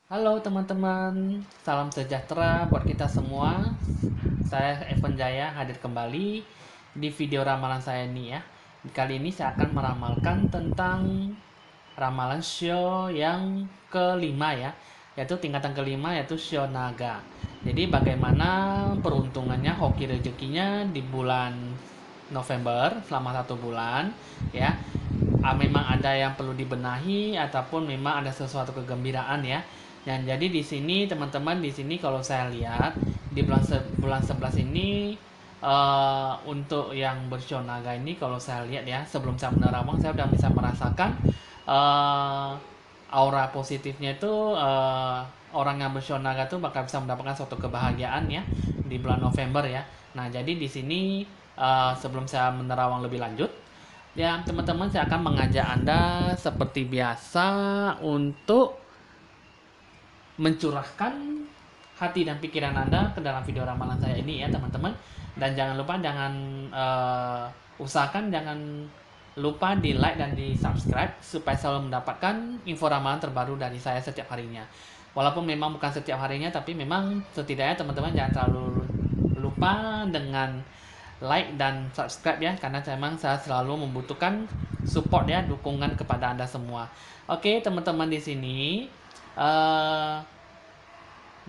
Halo teman-teman, salam sejahtera buat kita semua. Saya Evan Jaya hadir kembali di video ramalan saya ini ya. Kali ini saya akan meramalkan tentang ramalan Shio yang kelima ya, yaitu tingkatan kelima yaitu Shio Naga. Jadi bagaimana peruntungannya, hoki rezekinya di bulan November selama 1 bulan ya. Memang ada yang perlu dibenahi ataupun memang ada sesuatu kegembiraan ya. Dan jadi di sini teman-teman, di sini kalau saya lihat di bulan 11 ini untuk yang bersionaga ini, kalau saya lihat ya, sebelum saya menerawang saya udah bisa merasakan uh, aura positifnya itu, orang yang bersionaga tuh bakal bisa mendapatkan suatu kebahagiaan ya di bulan November ya. Nah, jadi di sini sebelum saya menerawang lebih lanjut ya, teman-teman, saya akan mengajak Anda seperti biasa untuk mencurahkan hati dan pikiran Anda ke dalam video ramalan saya ini ya, teman-teman. Dan jangan lupa, usahakan jangan lupa di like dan di subscribe supaya selalu mendapatkan info ramalan terbaru dari saya setiap harinya. Walaupun memang bukan setiap harinya, tapi memang setidaknya teman-teman jangan terlalu lupa dengan like dan subscribe ya, karena memang saya selalu membutuhkan support ya, dukungan kepada Anda semua. Oke, teman-teman, di sini uh,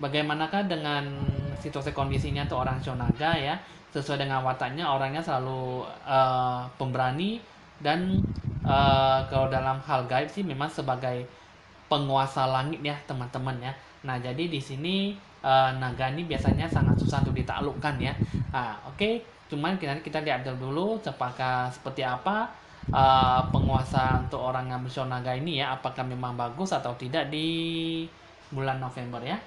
bagaimanakah dengan situasi kondisinya tuh orang Shonaga ya? Sesuai dengan wataknya, orangnya selalu pemberani dan kalau dalam hal gaib sih memang sebagai penguasa langit ya, teman-teman ya. Nah, jadi di sini naga ini biasanya sangat susah untuk ditaklukkan ya. Oke. Cuman kita lihat dulu apakah seperti apa penguasa untuk orang yang bersionaga ini ya, apakah memang bagus atau tidak di bulan November ya.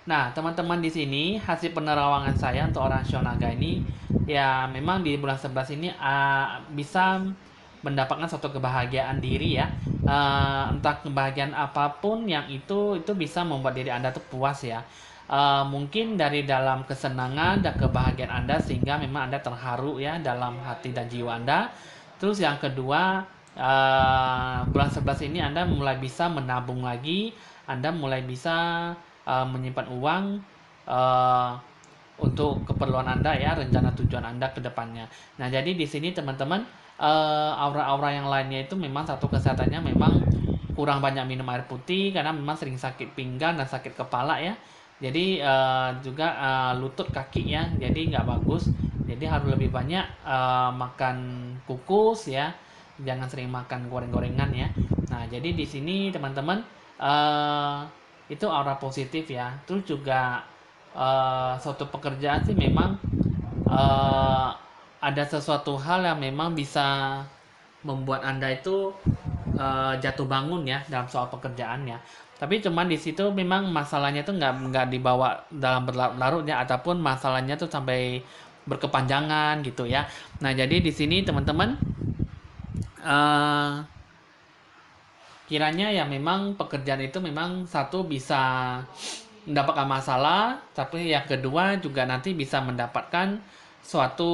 Nah, teman-teman, di sini hasil penerawangan saya untuk orang Shonaga ini ya, memang di bulan 11 ini bisa mendapatkan suatu kebahagiaan diri ya. Entah kebahagiaan apapun yang itu bisa membuat diri Anda tuh puas ya. Mungkin dari dalam kesenangan dan kebahagiaan Anda sehingga memang Anda terharu ya dalam hati dan jiwa Anda. Terus yang kedua, bulan 11 ini Anda mulai bisa menabung lagi, Anda mulai bisa menyimpan uang uh, untuk keperluan Anda ya, rencana tujuan Anda ke depannya. Nah, jadi di sini teman-teman, aura-aura yang lainnya itu memang satu kesehatannya memang kurang banyak minum air putih karena memang sering sakit pinggang dan sakit kepala ya. Jadi juga lutut kaki ya, jadi nggak bagus. Jadi harus lebih banyak makan kukus ya, jangan sering makan goreng-gorengan ya. Nah, jadi di sini teman-teman, itu aura positif ya. Terus juga suatu pekerjaan sih memang uh, ada sesuatu hal yang memang bisa membuat Anda itu jatuh bangun ya dalam soal pekerjaannya. Tapi cuman di situ memang masalahnya tuh nggak dibawa dalam berlarut-larut ya, ataupun masalahnya tuh sampai berkepanjangan gitu ya. Nah, jadi di sini teman-teman, uh, kiranya ya memang pekerjaan itu memang satu bisa mendapatkan masalah, tapi yang kedua juga nanti bisa mendapatkan suatu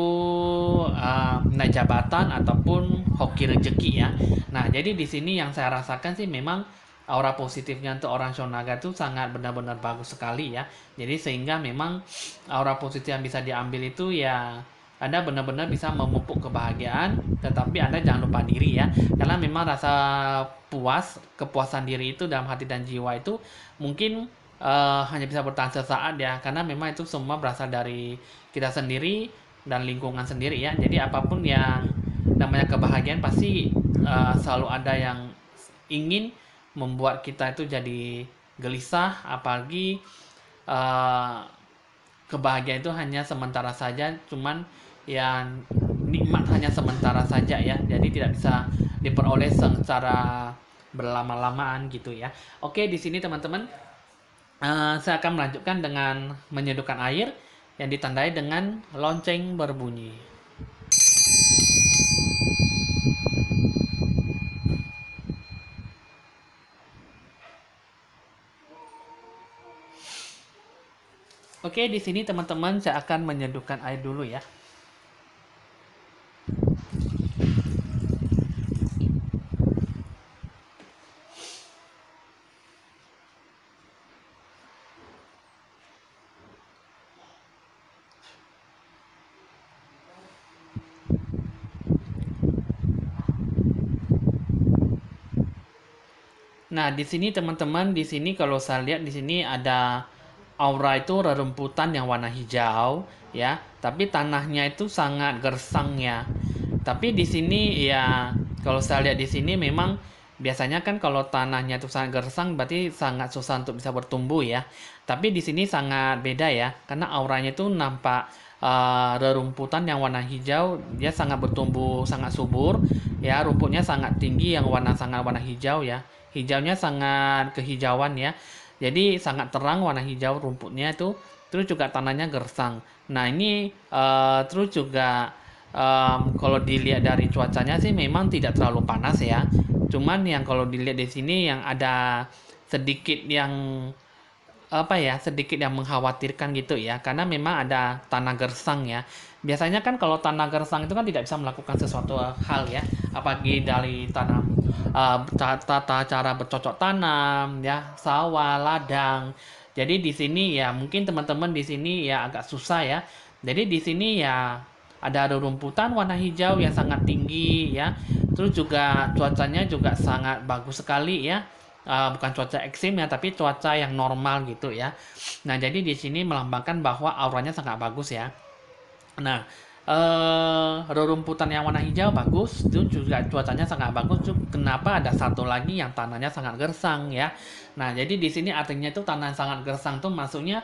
naik jabatan ataupun hoki rezeki ya. Nah, jadi di sini yang saya rasakan sih memang aura positifnya untuk orang Shonaga itu sangat benar-benar bagus sekali ya. Jadi sehingga memang aura positif yang bisa diambil itu ya, Anda benar-benar bisa memupuk kebahagiaan, tetapi Anda jangan lupa diri ya. Karena memang rasa kepuasan diri itu dalam hati dan jiwa itu mungkin hanya bisa bertahan sesaat ya, karena memang itu semua berasal dari kita sendiri dan lingkungan sendiri ya. Jadi apapun yang namanya kebahagiaan pasti selalu ada yang ingin membuat kita itu jadi gelisah, apalagi uh, kebahagiaan itu hanya sementara saja, cuman yang nikmat hanya sementara saja ya, jadi tidak bisa diperoleh secara berlama-lamaan gitu ya. Oke, di sini teman-teman, saya akan melanjutkan dengan menyeduhkan air yang ditandai dengan lonceng berbunyi. Oke, di sini teman-teman saya akan menyeduhkan air dulu ya. Nah, di sini teman-teman, di sini kalau saya lihat di sini ada aura itu rerumputan yang warna hijau ya, tapi tanahnya itu sangat gersang ya. Tapi di sini ya kalau saya lihat di sini memang biasanya kan kalau tanahnya itu sangat gersang berarti sangat susah untuk bisa bertumbuh ya. Tapi di sini sangat beda ya, karena auranya itu nampak rerumputan yang warna hijau, dia sangat bertumbuh sangat subur ya, rumputnya sangat tinggi yang sangat warna hijau ya. Hijaunya sangat kehijauan ya. Jadi sangat terang warna hijau rumputnya itu. Terus juga tanahnya gersang. Nah ini terus juga kalau dilihat dari cuacanya sih memang tidak terlalu panas ya. Cuman yang kalau dilihat di sini yang ada sedikit yang apa ya, sedikit yang mengkhawatirkan gitu ya, karena memang ada tanah gersang ya. Biasanya kan kalau tanah gersang itu kan tidak bisa melakukan sesuatu hal ya, apalagi dari tanam tata cara bercocok tanam ya, sawah, ladang. Jadi di sini ya mungkin teman-teman di sini ya agak susah ya. Jadi di sini ya ada rerumputan warna hijau yang sangat tinggi ya. Terus juga cuacanya juga sangat bagus sekali ya. Bukan cuaca ekstrim ya, tapi cuaca yang normal gitu ya. Nah, jadi di sini melambangkan bahwa auranya sangat bagus ya. Nah, rerumputan yang warna hijau bagus, itu juga cuacanya sangat bagus. Kenapa ada satu lagi yang tanahnya sangat gersang ya? Nah, jadi di sini artinya itu tanah sangat gersang tuh maksudnya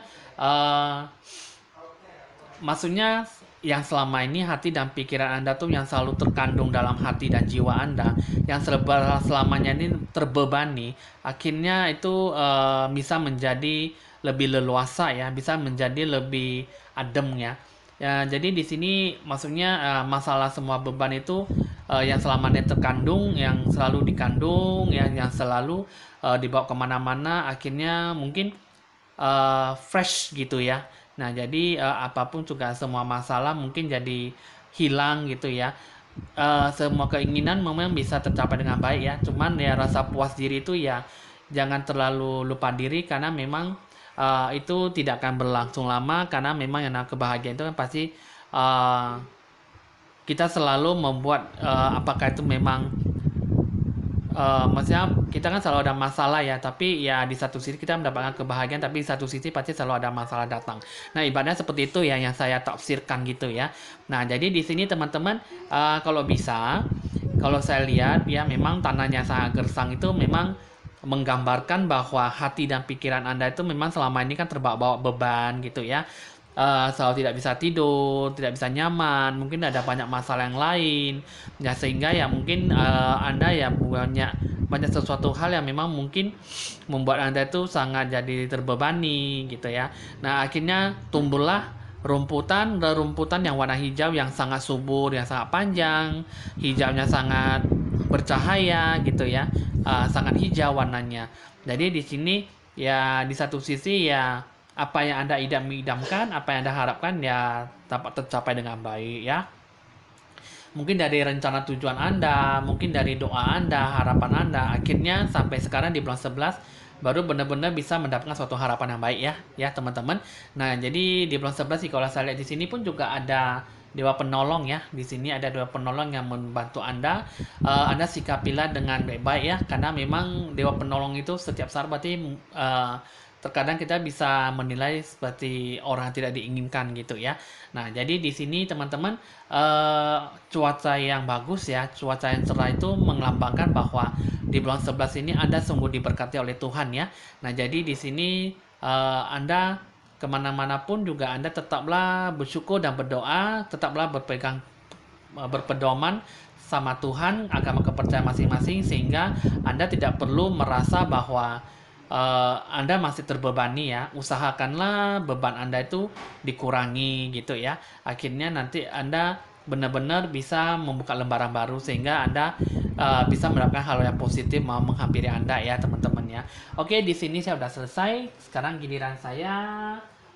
yang selama ini hati dan pikiran Anda tuh yang selalu terkandung dalam hati dan jiwa Anda, yang selamanya ini terbebani, akhirnya itu bisa menjadi lebih leluasa ya, bisa menjadi lebih adem ya. Ya, jadi di sini maksudnya masalah semua beban itu yang selama ini terkandung, yang selalu dikandung, yang selalu dibawa kemana-mana, akhirnya mungkin fresh gitu ya. Nah, jadi apapun juga semua masalah mungkin jadi hilang gitu ya. Semua keinginan memang bisa tercapai dengan baik ya. Cuman ya rasa puas diri itu ya jangan terlalu lupa diri, karena memang itu tidak akan berlangsung lama, karena memang yang namanya kebahagiaan itu kan pasti uh, kita selalu membuat apakah itu memang maksudnya kita kan selalu ada masalah ya, tapi ya di satu sisi kita mendapatkan kebahagiaan, tapi di satu sisi pasti selalu ada masalah datang. Nah, ibaratnya seperti itu ya yang saya tafsirkan gitu ya. Nah, jadi di sini teman-teman kalau bisa, kalau saya lihat ya memang tanahnya sangat gersang itu memang menggambarkan bahwa hati dan pikiran Anda itu memang selama ini kan terbawa-bawa beban gitu ya. Selalu tidak bisa tidur, tidak bisa nyaman, mungkin ada banyak masalah yang lain, ya sehingga ya mungkin Anda ya punya banyak sesuatu hal yang memang mungkin membuat Anda itu sangat jadi terbebani gitu ya. Nah, akhirnya tumbuhlah rerumputan yang warna hijau yang sangat subur, yang sangat panjang, hijaunya sangat bercahaya gitu ya, sangat hijau warnanya. Jadi di sini ya di satu sisi ya apa yang Anda idam-idamkan, apa yang Anda harapkan ya dapat tercapai dengan baik ya. Mungkin dari rencana tujuan Anda, mungkin dari doa Anda, harapan Anda, akhirnya sampai sekarang di bulan 11 baru benar-benar bisa mendapatkan suatu harapan yang baik ya, ya teman-teman. Nah, jadi di bulan 11 sih kalau saya lihat di sini pun juga ada dewa penolong ya. Di sini ada dewa penolong yang membantu Anda. Anda sikapilah dengan baik-baik ya, karena memang dewa penolong itu setiap saat berarti terkadang kita bisa menilai seperti orang tidak diinginkan gitu ya. Nah, jadi di sini teman-teman cuaca yang bagus ya, cuaca yang cerah itu melambangkan bahwa di bulan 11 ini Anda sungguh diberkati oleh Tuhan ya. Nah, jadi di sini Anda kemana-mana pun juga Anda tetaplah bersyukur dan berdoa, tetaplah berpedoman sama Tuhan, agama kepercayaan masing-masing, sehingga Anda tidak perlu merasa bahwa Anda masih terbebani ya. Usahakanlah beban Anda itu dikurangi gitu ya. Akhirnya nanti Anda benar-benar bisa membuka lembaran baru, sehingga Anda bisa mendapatkan hal yang positif mau menghampiri Anda ya teman-teman ya. Oke, di sini saya sudah selesai. Sekarang giliran saya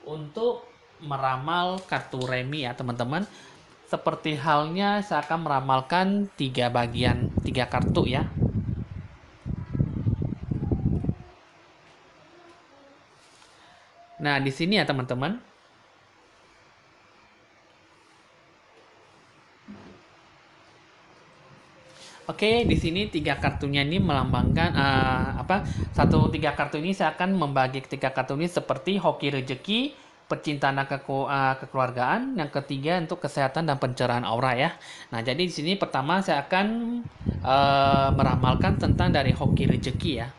untuk meramal kartu remi ya teman-teman. Seperti halnya saya akan meramalkan 3 kartu ya. Nah, di sini ya teman-teman. Oke, di sini 3 kartunya ini melambangkan tiga kartu ini saya akan membagi 3 kartu ini seperti hoki rezeki, percintaan dan kekeluargaan, yang ketiga untuk kesehatan dan pencerahan aura ya. Nah, jadi di sini pertama saya akan meramalkan tentang dari hoki rezeki ya.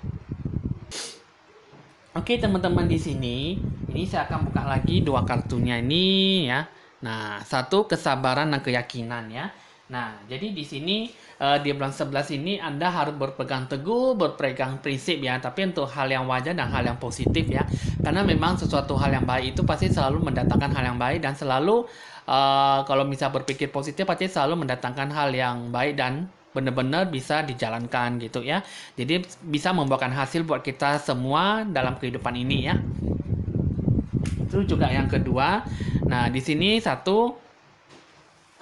Oke, teman-teman di sini, ini saya akan buka lagi 2 kartunya ini ya. Nah, satu kesabaran dan keyakinan ya. Nah, jadi di sini di bulan 11 ini Anda harus berpegang teguh, berpegang prinsip ya, tapi untuk hal yang wajar dan hal yang positif ya. Karena memang sesuatu hal yang baik itu pasti selalu mendatangkan hal yang baik dan selalu kalau bisa berpikir positif pasti selalu mendatangkan hal yang baik dan benar-benar bisa dijalankan gitu ya. Jadi bisa membuahkan hasil buat kita semua dalam kehidupan ini ya. Itu juga yang kedua. Nah, di sini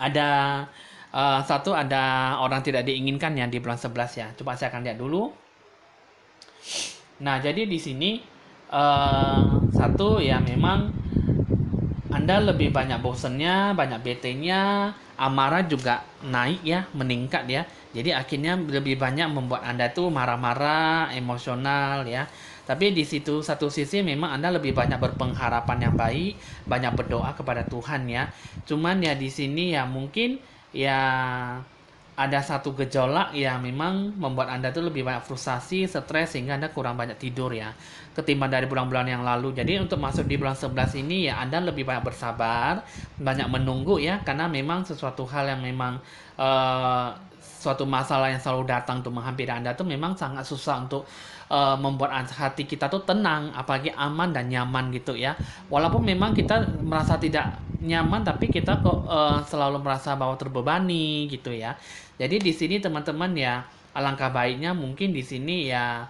ada orang tidak diinginkan ya di bulan 11 ya. Coba saya akan lihat dulu. Nah, jadi di sini satu ya memang Anda lebih banyak bosennya, banyak bete-nya, amarah juga naik ya, meningkat ya. Jadi akhirnya lebih banyak membuat Anda tuh marah-marah, emosional ya. Tapi di situ satu sisi memang Anda lebih banyak berpengharapan yang baik, banyak berdoa kepada Tuhan ya. Cuman ya di sini ya mungkin ya ada satu gejolak yang memang membuat Anda tuh lebih banyak frustasi, stres sehingga Anda kurang banyak tidur ya ketimbang dari bulan-bulan yang lalu. Jadi untuk masuk di bulan 11 ini ya Anda lebih banyak bersabar, banyak menunggu ya karena memang sesuatu hal yang memang suatu masalah yang selalu datang untuk menghampiri Anda tuh memang sangat susah untuk membuat hati kita tuh tenang, apalagi aman dan nyaman gitu ya. Walaupun memang kita merasa tidak nyaman tapi kita kok selalu merasa bahwa terbebani gitu ya. Jadi di sini teman-teman ya alangkah baiknya mungkin di sini ya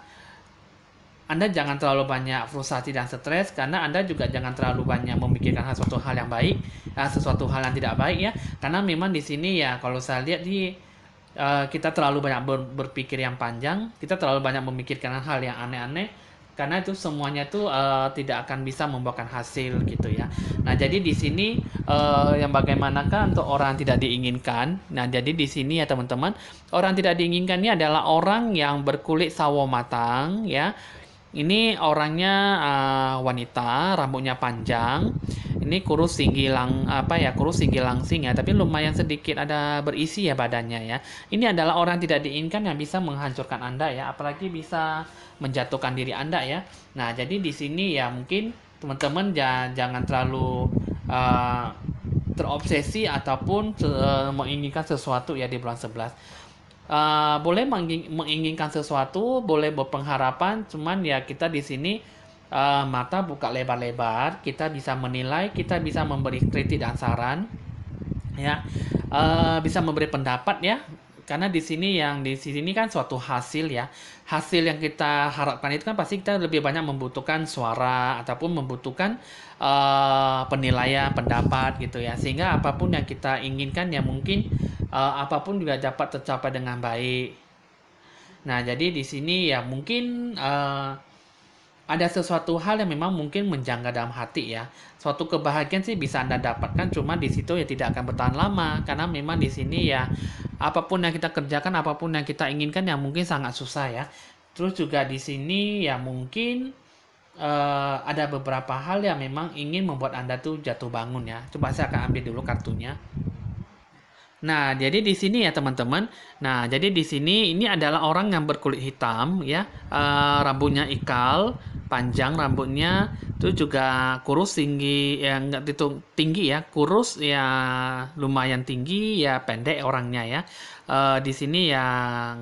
Anda jangan terlalu banyak frustasi dan stres karena Anda juga jangan terlalu banyak memikirkan sesuatu hal yang baik, sesuatu hal yang tidak baik ya. Karena memang di sini ya kalau saya lihat kita terlalu banyak berpikir yang panjang, kita terlalu banyak memikirkan hal yang aneh-aneh karena itu semuanya tuh tidak akan bisa membuahkan hasil gitu ya. Nah, jadi di sini yang bagaimanakah untuk orang tidak diinginkan? Nah, jadi di sini ya teman-teman, orang tidak diinginkan ini adalah orang yang berkulit sawo matang ya. Ini orangnya wanita, rambutnya panjang. Ini kurus tinggi langsing ya, tapi lumayan sedikit ada berisi ya badannya ya. Ini adalah orang tidak diinginkan yang bisa menghancurkan Anda ya, apalagi bisa menjatuhkan diri Anda ya. Nah, jadi di sini ya mungkin teman-teman jangan terlalu terobsesi ataupun menginginkan sesuatu ya di bulan 11. Boleh menginginkan sesuatu, boleh berpengharapan, cuman ya kita di sini mata buka lebar-lebar, kita bisa menilai, kita bisa memberi kritik dan saran, ya, bisa memberi pendapat ya, karena di sini kan suatu hasil ya, hasil yang kita harapkan itu kan pasti kita lebih banyak membutuhkan suara ataupun membutuhkan penilaian pendapat gitu ya, sehingga apapun yang kita inginkan ya mungkin apapun juga dapat tercapai dengan baik. Nah, jadi di sini ya mungkin ada sesuatu hal yang memang mungkin menjanggal dalam hati ya. Suatu kebahagiaan sih bisa Anda dapatkan, cuma di situ ya tidak akan bertahan lama karena memang di sini ya apapun yang kita kerjakan, apapun yang kita inginkan ya mungkin sangat susah ya. Terus juga di sini ya mungkin ada beberapa hal yang memang ingin membuat Anda tuh jatuh bangun ya. Coba saya akan ambil dulu kartunya. Nah, jadi di sini ya teman-teman. Nah, jadi di sini ini adalah orang yang berkulit hitam ya, rambutnya ikal, panjang rambutnya, itu juga kurus tinggi ya nggak itu tinggi ya, kurus ya lumayan tinggi ya, pendek orangnya ya. Di sini ya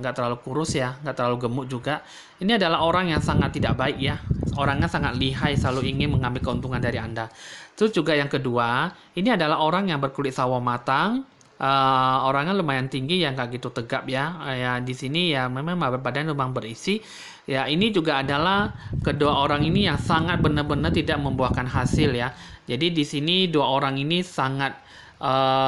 nggak terlalu kurus ya, nggak terlalu gemuk juga. Ini adalah orang yang sangat tidak baik ya, orangnya sangat lihai, selalu ingin mengambil keuntungan dari Anda. Terus juga yang kedua, ini adalah orang yang berkulit sawo matang, orangnya lumayan tinggi ya, nggak gitu tegap ya. Ya di sini ya memang badan memang berisi. Ya ini juga adalah kedua orang ini yang sangat benar-benar tidak membuahkan hasil ya. Jadi di sini dua orang ini sangat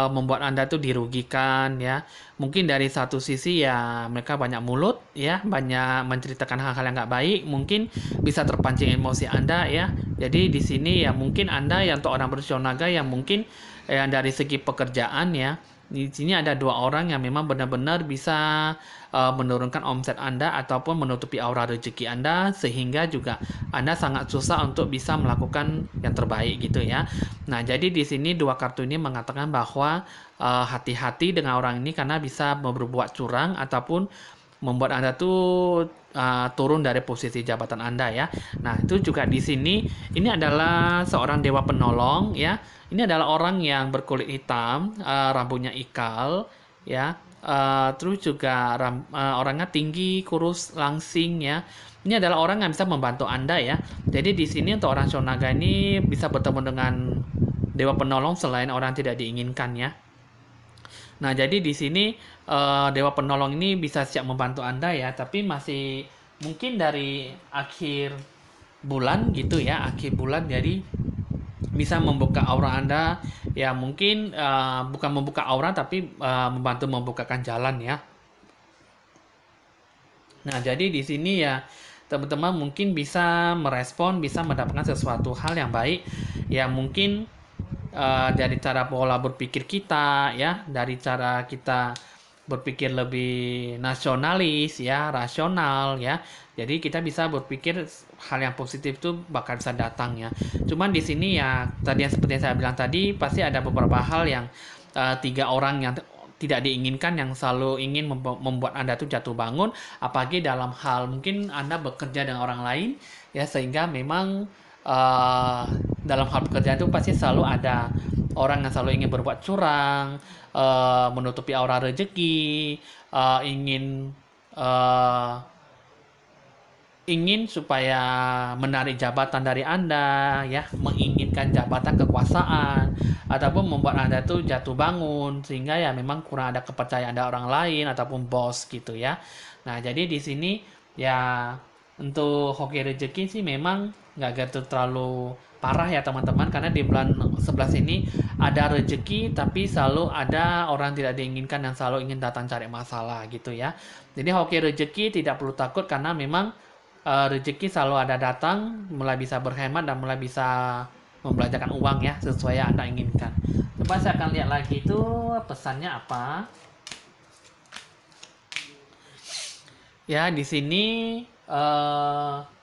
membuat Anda tuh dirugikan ya. Mungkin dari satu sisi ya mereka banyak mulut ya, banyak menceritakan hal-hal yang nggak baik, mungkin bisa terpancing emosi Anda ya. Jadi di sini ya mungkin Anda yang untuk orang bersionaga yang mungkin yang dari segi pekerjaan ya, di sini ada dua orang yang memang benar-benar bisa menurunkan omset Anda ataupun menutupi aura rezeki Anda sehingga juga Anda sangat susah untuk bisa melakukan yang terbaik gitu ya. Nah, jadi di sini dua kartu ini mengatakan bahwa hati-hati dengan orang ini karena bisa berbuat curang ataupun membuat Anda tuh turun dari posisi jabatan Anda ya. Nah, itu juga di sini ini adalah seorang dewa penolong ya. Ini adalah orang yang berkulit hitam, rambutnya ikal ya. Terus juga orangnya tinggi, kurus, langsing ya. Ini adalah orang yang bisa membantu Anda ya. Jadi di sini untuk orang Shonaga ini bisa bertemu dengan dewa penolong selain orang tidak diinginkan ya. Nah, jadi di sini dewa penolong ini bisa siap membantu Anda ya, tapi masih mungkin dari akhir bulan gitu ya, akhir bulan jadi bisa membuka aura Anda ya, mungkin bukan membuka aura tapi membantu membukakan jalan ya. Nah, jadi di sini ya teman-teman mungkin bisa merespon, bisa mendapatkan sesuatu hal yang baik ya, mungkin dari cara pola berpikir kita ya, dari cara kita berpikir lebih nasionalis ya, rasional ya. Jadi kita bisa berpikir hal yang positif itu bakal bisa datang ya. Cuman di sini ya tadi yang seperti yang saya bilang tadi pasti ada beberapa hal yang tiga orang yang tidak diinginkan yang selalu ingin membuat Anda tuh jatuh bangun, apalagi dalam hal mungkin Anda bekerja dengan orang lain ya, sehingga memang dalam hal pekerjaan itu pasti selalu ada orang yang selalu ingin berbuat curang, menutupi aura rezeki, ingin uh, ingin supaya menarik jabatan dari Anda ya, menginginkan jabatan kekuasaan ataupun membuat Anda tuh jatuh bangun sehingga ya memang kurang ada kepercayaan dari orang lain ataupun bos gitu ya. Nah, jadi di sini ya untuk hoki rezeki sih memang nggak gitu terlalu parah ya teman-teman, karena di bulan 11 ini ada rezeki tapi selalu ada orang tidak diinginkan yang selalu ingin datang cari masalah gitu ya. Jadi hoki rezeki tidak perlu takut karena memang rezeki selalu ada datang, mulai bisa berhemat dan mulai bisa membelanjakan uang ya sesuai yang Anda inginkan. Coba saya akan lihat lagi itu pesannya apa. Ya, di sini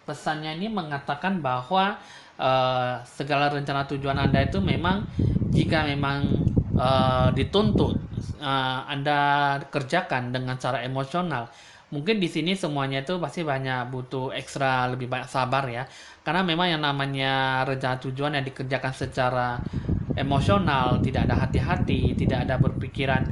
pesannya ini mengatakan bahwa segala rencana tujuan Anda itu memang jika memang dituntut Anda kerjakan dengan cara emosional. Mungkin di sini semuanya itu pasti banyak butuh ekstra lebih banyak sabar ya. Karena memang yang namanya rencana tujuan yang dikerjakan secara emosional, tidak ada hati-hati, tidak ada berpikiran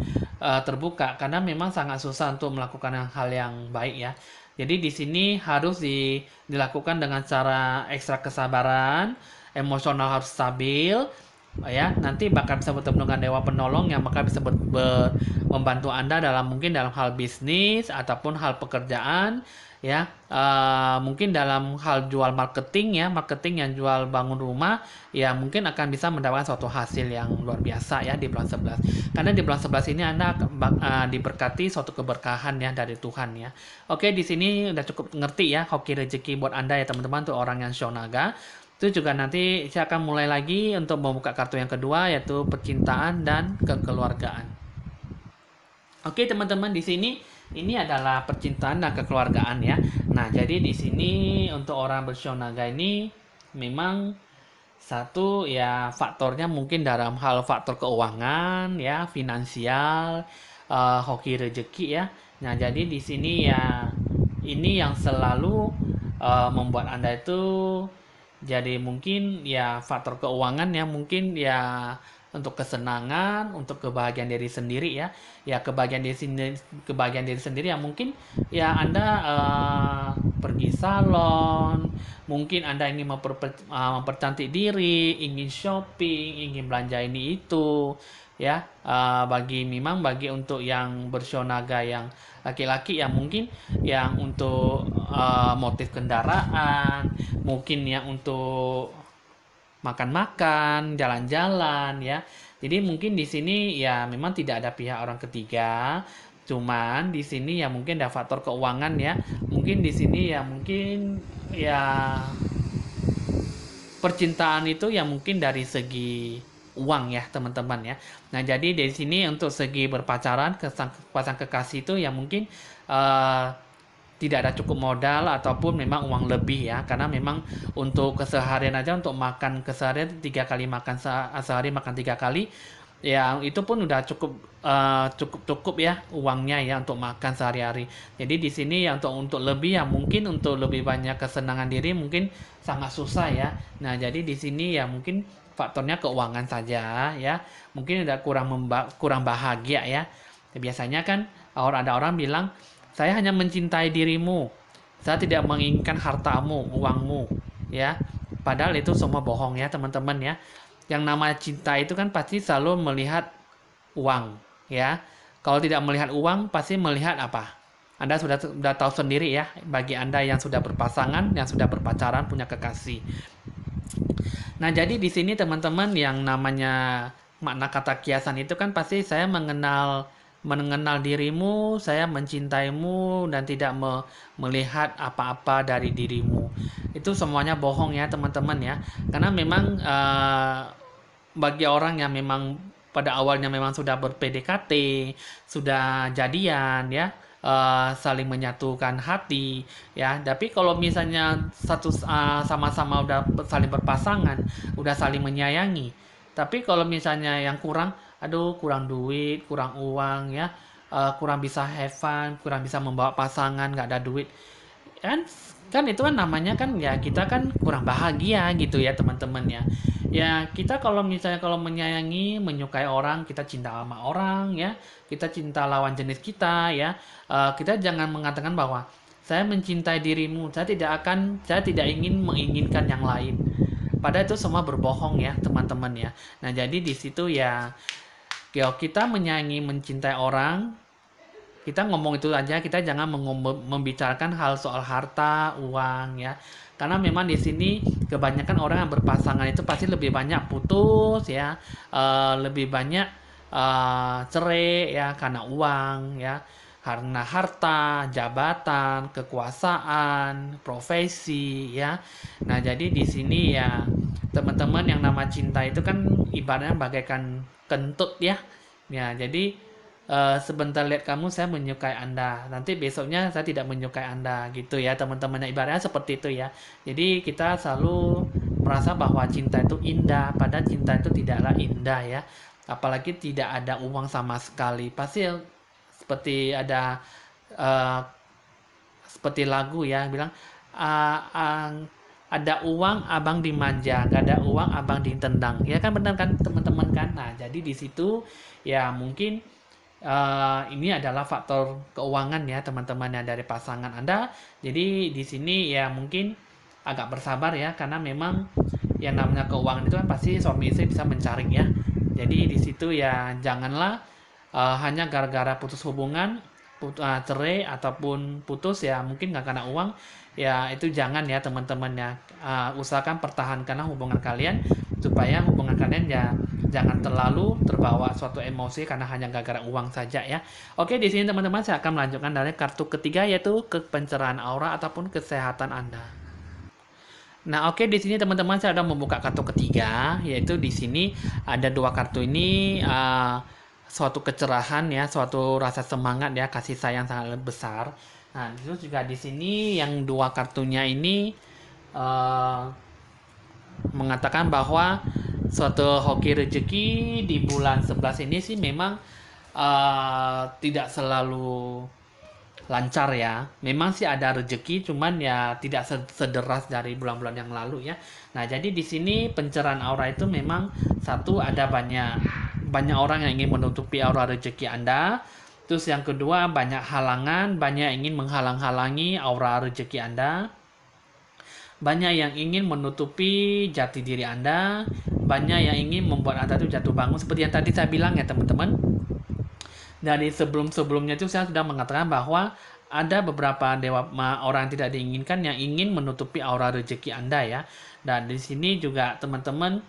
terbuka karena memang sangat susah untuk melakukan hal yang baik ya. Jadi di sini harus dilakukan dengan cara ekstra kesabaran, emosional harus stabil, ya. Nanti bakal bisa bertemu dengan dewa penolong yang bakal bisa membantu Anda dalam mungkin dalam hal bisnis ataupun hal pekerjaan ya. Mungkin dalam hal jual marketing ya, marketing yang jual bangun rumah ya, mungkin akan bisa mendapatkan suatu hasil yang luar biasa ya di bulan 11. Karena di bulan 11 ini Anda diberkati suatu keberkahan ya dari Tuhan ya. Oke, di sini udah cukup ngerti ya hoki rezeki buat Anda ya teman-teman, tuh orang yang Shonaga. Itu juga nanti saya akan mulai lagi untuk membuka kartu yang kedua yaitu percintaan dan kekeluargaan. Oke teman-teman, di sini ini adalah percintaan dan kekeluargaan ya. Nah, jadi di sini untuk orang bershonaga ini memang satu ya faktornya mungkin dalam hal faktor keuangan ya, finansial, hoki rezeki ya. Nah, jadi di sini ya ini yang selalu membuat Anda itu jadi mungkin ya faktor keuangan ya, mungkin ya untuk kesenangan, untuk kebahagiaan diri sendiri ya. Ya kebahagiaan diri sendiri ya mungkin ya Anda pergi salon, mungkin Anda ingin mempercantik diri, ingin shopping, ingin belanja ini itu. ya. Bagi untuk yang bersio naga yang laki-laki ya mungkin yang untuk motif kendaraan, mungkin yang untuk makan-makan, jalan-jalan ya. Jadi mungkin di sini ya memang tidak ada pihak orang ketiga. Cuman di sini ya mungkin ada faktor keuangan ya. Mungkin di sini ya mungkin ya percintaan itu ya mungkin dari segi uang ya teman-teman ya. Nah jadi dari sini untuk segi berpacaran pasang kekasih itu ya mungkin eh, tidak ada cukup modal ataupun memang uang lebih ya, karena memang untuk keseharian aja untuk makan keseharian 3 kali makan sehari makan 3 kali ya itu pun udah cukup ya uangnya ya untuk makan sehari-hari. Jadi di sini ya untuk lebih ya mungkin untuk lebih banyak kesenangan diri mungkin sangat susah ya. Nah jadi di sini ya mungkin faktornya keuangan saja ya, mungkin udah kurang bahagia ya. Biasanya kan ada orang bilang saya hanya mencintai dirimu. Saya tidak menginginkan hartamu, uangmu, ya. Padahal itu semua bohong ya, teman-teman ya. Yang nama cinta itu kan pasti selalu melihat uang, ya. Kalau tidak melihat uang, pasti melihat apa? Anda sudah tahu sendiri ya, bagi Anda yang sudah berpasangan, yang sudah berpacaran, punya kekasih. Nah, jadi di sini teman-teman yang namanya makna kata kiasan itu kan pasti saya mengenal dirimu, saya mencintaimu dan tidak melihat apa-apa dari dirimu. Itu semuanya bohong ya teman-teman ya. Karena memang bagi orang yang memang pada awalnya memang sudah ber-PDKT, sudah jadian ya, saling menyatukan hati ya. Tapi kalau misalnya sama-sama udah saling berpasangan, udah saling menyayangi, tapi kalau misalnya yang kurang, aduh kurang duit, kurang uang ya, kurang bisa have fun, kurang bisa membawa pasangan, nggak ada duit, kan kan itu kan namanya kan ya kita kan kurang bahagia gitu ya teman-teman ya. Ya kita kalau menyayangi, menyukai orang, kita cinta sama orang ya, kita cinta lawan jenis kita ya, kita jangan mengatakan bahwa saya mencintai dirimu, saya tidak ingin menginginkan yang lain. Padahal itu semua berbohong ya teman-teman ya. Nah jadi di situ ya, kalau kita menyayangi, mencintai orang, kita ngomong itu aja, kita jangan membicarakan hal soal harta, uang ya. Karena memang di sini kebanyakan orang yang berpasangan itu pasti lebih banyak putus ya, lebih banyak cerai ya karena uang ya, karena harta, jabatan, kekuasaan, profesi ya. Nah, jadi di sini ya teman-teman yang nama cinta itu kan ibaratnya bagaikan kentut ya. Ya, jadi sebentar lihat kamu saya menyukai Anda, nanti besoknya saya tidak menyukai Anda gitu ya teman-teman. Ibaratnya seperti itu ya. Jadi kita selalu merasa bahwa cinta itu indah, padahal cinta itu tidaklah indah ya. Apalagi tidak ada uang sama sekali. Pasti seperti uh, seperti lagu ya bilang, "Ah, ada uang abang dimanja, gak ada uang abang ditendang." Ya kan benar kan teman-teman kan. Nah jadi di situ ya mungkin ini adalah faktor keuangan ya teman-teman ya dari pasangan Anda. Jadi di sini ya mungkin agak bersabar ya, karena memang yang namanya keuangan itu kan pasti suami istri bisa mencari ya. Jadi di situ ya janganlah hanya gara-gara putus hubungan, cerai ataupun putus ya mungkin nggak karena uang ya, itu jangan ya teman-teman ya. Usahakan pertahankanlah hubungan kalian supaya hubungan kalian ya jangan terlalu terbawa suatu emosi karena hanya gara-gara uang saja ya. Oke, di sini teman-teman saya akan melanjutkan dari kartu ketiga yaitu ke pencerahan aura ataupun kesehatan Anda. Nah, oke, di sini teman-teman saya sudah membuka kartu ketiga, yaitu di sini ada dua kartu ini, suatu kecerahan ya, suatu rasa semangat ya, kasih sayang sangat besar. Nah, terus juga di sini yang dua kartunya ini uh, mengatakan bahwa suatu hoki rezeki di bulan 11 ini sih memang tidak selalu lancar ya. Memang sih ada rezeki, cuman ya tidak sederas dari bulan-bulan yang lalu ya. Nah, jadi di sini pencerahan aura itu memang satu, ada banyak orang yang ingin menutupi aura rezeki Anda. Terus yang kedua, banyak halangan, banyak ingin menghalang-halangi aura rezeki Anda. banyak yang ingin menutupi jati diri Anda, banyak yang ingin membuat Anda itu jatuh bangun. Seperti yang tadi saya bilang ya teman-teman, dari sebelum-sebelumnya itu saya sudah mengatakan bahwa ada beberapa orang yang tidak diinginkan yang ingin menutupi aura rezeki Anda ya. Dan di sini juga teman-teman,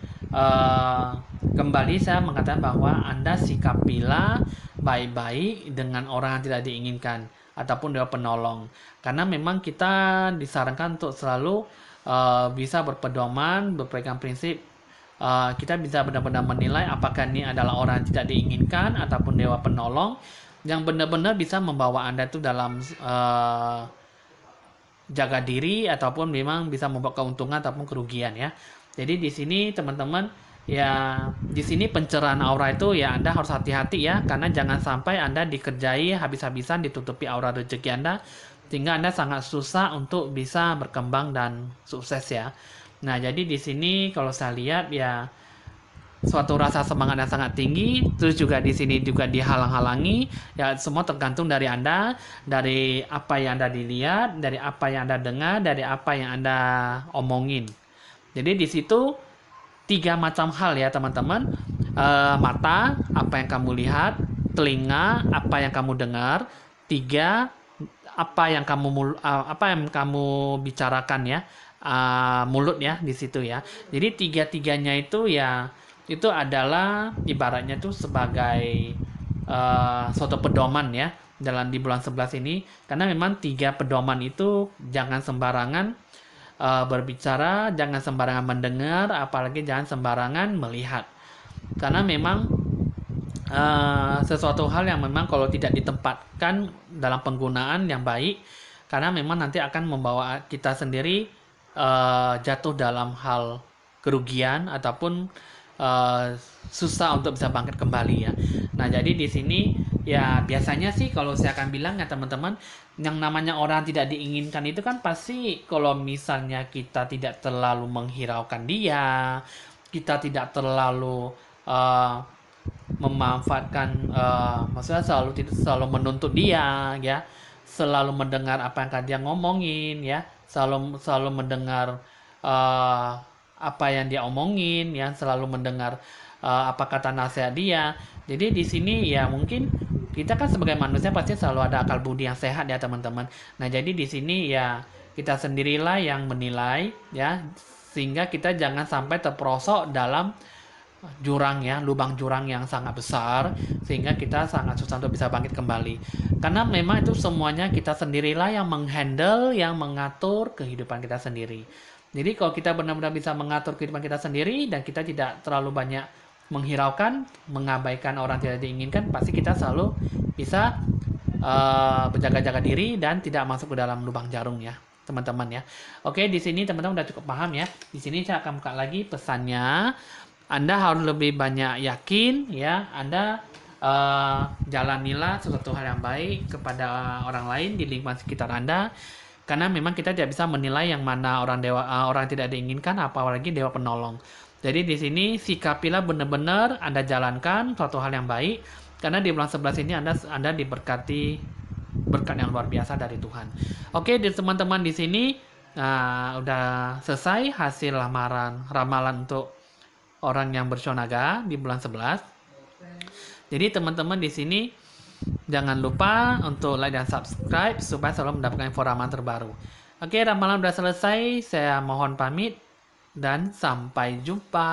kembali saya mengatakan bahwa Anda sikapilah baik-baik dengan orang yang tidak diinginkan ataupun dewa penolong. Karena memang kita disarankan untuk selalu bisa berpedoman, berpegang prinsip. Kita bisa benar-benar menilai apakah ini adalah orang yang tidak diinginkan ataupun dewa penolong yang benar-benar bisa membawa Anda itu dalam jaga diri ataupun memang bisa membawa keuntungan ataupun kerugian ya. Jadi di sini teman-teman ya, di sini pencerahan aura itu ya Anda harus hati-hati ya, karena jangan sampai Anda dikerjai habis-habisan, ditutupi aura rezeki Anda sehingga Anda sangat susah untuk bisa berkembang dan sukses ya. Nah, jadi di sini kalau saya lihat ya suatu rasa semangat yang sangat tinggi, terus juga di sini juga dihalang-halangi, ya semua tergantung dari Anda, dari apa yang Anda dilihat, dari apa yang Anda dengar, dari apa yang Anda omongin. Jadi di situ 3 macam hal ya teman-teman. Mata, apa yang kamu lihat, telinga, apa yang kamu dengar, 3, apa yang kamu bicarakan ya, mulut ya di situ ya. Jadi tiga-tiganya itu ya itu adalah ibaratnya tuh sebagai suatu pedoman ya dalam di bulan 11 ini, karena memang 3 pedoman itu jangan sembarangan berbicara, jangan sembarangan mendengar, apalagi jangan sembarangan melihat, karena memang sesuatu hal yang memang kalau tidak ditempatkan dalam penggunaan yang baik, karena memang nanti akan membawa kita sendiri jatuh dalam hal kerugian ataupun susah untuk bisa bangkit kembali ya. Nah, jadi di sini ya biasanya sih kalau saya akan bilang ya teman-teman, yang namanya orang tidak diinginkan itu kan pasti kalau misalnya kita tidak terlalu menghiraukan dia, kita tidak terlalu memanfaatkan, maksudnya selalu menuntut dia ya, selalu mendengar apa yang dia ngomongin ya, selalu mendengar apa yang dia omongin ya, selalu mendengar apa kata nasihat dia. Jadi di sini ya mungkin kita kan sebagai manusia pasti selalu ada akal budi yang sehat ya teman-teman. Nah, jadi di sini ya kita sendirilah yang menilai ya, sehingga kita jangan sampai terperosok dalam jurang ya, lubang jurang yang sangat besar sehingga kita sangat susah untuk bisa bangkit kembali. Karena memang itu semuanya kita sendirilah yang menghandle, yang mengatur kehidupan kita sendiri. Jadi kalau kita benar-benar bisa mengatur kehidupan kita sendiri dan kita tidak terlalu banyak menghiraukan, mengabaikan orang tidak diinginkan, pasti kita selalu bisa berjaga-jaga diri dan tidak masuk ke dalam lubang jarum ya, teman-teman ya. Oke, di sini teman-teman udah cukup paham ya. Di sini saya akan buka lagi pesannya. Anda harus lebih banyak yakin ya, Anda jalanilah sesuatu hal yang baik kepada orang lain di lingkungan sekitar Anda, karena memang kita tidak bisa menilai yang mana orang tidak diinginkan, apalagi dewa penolong. Jadi di sini sikapilah benar-benar Anda jalankan suatu hal yang baik, karena di bulan 11 ini Anda diberkati berkat yang luar biasa dari Tuhan. Oke, teman-teman, di sini udah selesai hasil ramalan untuk orang yang bersyanaga di bulan 11. Jadi teman-teman di sini jangan lupa untuk like dan subscribe supaya selalu mendapatkan info ramalan terbaru. Oke, ramalan udah selesai. Saya mohon pamit dan sampai jumpa.